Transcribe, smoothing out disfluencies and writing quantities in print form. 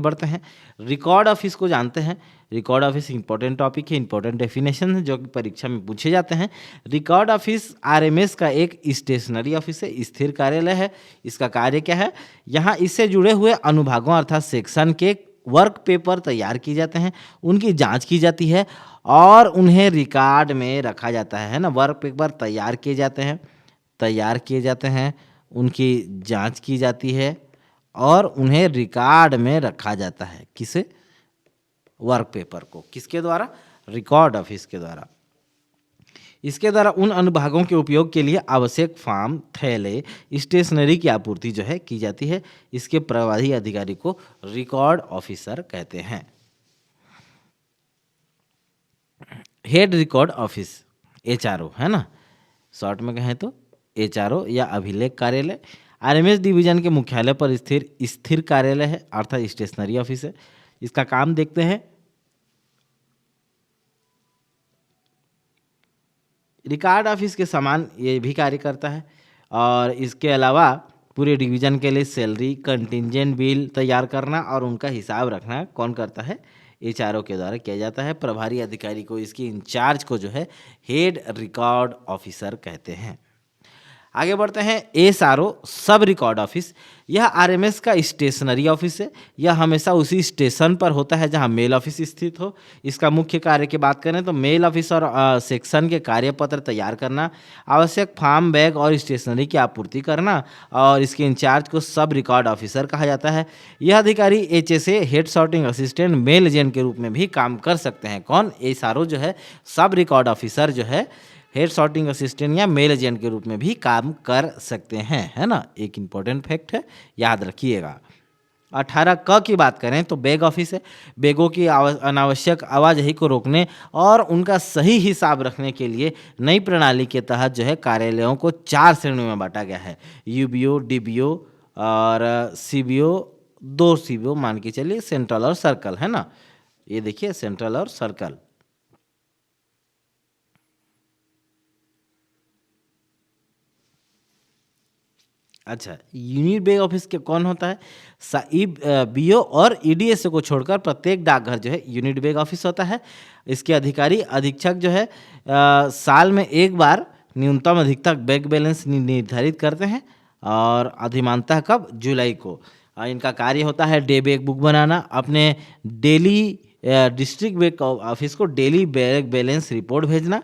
बढ़ते हैं, record office को जानते हैं। रिकॉर्ड ऑफिस इंपॉर्टेंट टॉपिक है, इंपॉर्टेंट डेफिनेशन है जो कि परीक्षा में पूछे जाते हैं। रिकॉर्ड ऑफिस आरएमएस का एक स्टेशनरी ऑफिस है, स्थिर कार्यालय है। इसका कार्य क्या है? यहाँ इससे जुड़े हुए अनुभागों अर्थात सेक्शन के वर्क पेपर तैयार किए जाते हैं, उनकी जांच की जाती है और उन्हें रिकॉर्ड में रखा जाता है ना। वर्क पेपर तैयार किए जाते हैं, उनकी जांच की जाती है और उन्हें रिकॉर्ड में रखा जाता है। किसे? वर्क पेपर को। किसके द्वारा? रिकॉर्ड ऑफिस के द्वारा। इसके द्वारा उन अनुभागों के उपयोग के लिए आवश्यक फॉर्म, थैले, स्टेशनरी की आपूर्ति जो है की जाती है। इसके प्रभारी अधिकारी को रिकॉर्ड ऑफिसर कहते हैं। हेड रिकॉर्ड ऑफिस, एचआरओ है ना, शॉर्ट में कहें तो एचआरओ या अभिलेख कार्यालय आरएमएस डिवीजन के मुख्यालय पर स्थिर कार्यालय है अर्थात स्टेशनरी ऑफिस है। इसका काम देखते हैं। रिकॉर्ड ऑफिस के समान ये भी कार्य करता है और इसके अलावा पूरे डिवीजन के लिए सैलरी, कंटिजेंट बिल तैयार करना और उनका हिसाब रखना कौन करता है? एचआरओ के द्वारा किया जाता है। प्रभारी अधिकारी को, इसकी इंचार्ज को जो है हेड रिकॉर्ड ऑफिसर कहते हैं। आगे बढ़ते हैं, एसआरओ सब रिकॉर्ड ऑफिस। यह आरएमएस का स्टेशनरी ऑफिस है। यह हमेशा उसी स्टेशन पर होता है जहां मेल ऑफिस स्थित हो। इसका मुख्य कार्य की बात करें तो मेल ऑफिस और सेक्शन के कार्यपत्र तैयार करना, आवश्यक फॉर्म, बैग और स्टेशनरी की आपूर्ति करना और इसके इंचार्ज को सब रिकॉर्ड ऑफिसर कहा जाता है। यह अधिकारी HSA, head sorting assistant, mail agent के रूप में भी काम कर सकते हैं। कौन? एसआरओ जो है सब रिकॉर्ड ऑफिसर जो है हेड सॉर्टिंग असिस्टेंट या मेल एजेंट के रूप में भी काम कर सकते हैं, है ना। एक इंपॉर्टेंट फैक्ट है, याद रखिएगा। 18 क की बात करें तो बैग ऑफिस है। बैगों की अनावश्यक आवाजाही को रोकने और उनका सही हिसाब रखने के लिए नई प्रणाली के तहत जो है कार्यालयों को 4 श्रेणियों में बांटा गया है। यूबीओ, डीबीओ और सीबीओ। 2 सीबीओ मान के चलिए, सेंट्रल और सर्कल, है ना। ये देखिए सेंट्रल और सर्कल। अच्छा, यूनिट बैग ऑफिस के कौन होता है? बीओ और ईडीएसओ को छोड़कर प्रत्येक डाकघर जो है यूनिट बैग ऑफिस होता है। इसके अधिकारी अधीक्षक जो है साल में एक बार न्यूनतम अधिकतम बैग बैलेंस निर्धारित करते हैं और अधिमानतः कब? जुलाई को। इनका कार्य होता है डे बैग बुक बनाना, अपने डेली डिस्ट्रिक्ट बैग ऑफिस को डेली बैग बैलेंस रिपोर्ट भेजना,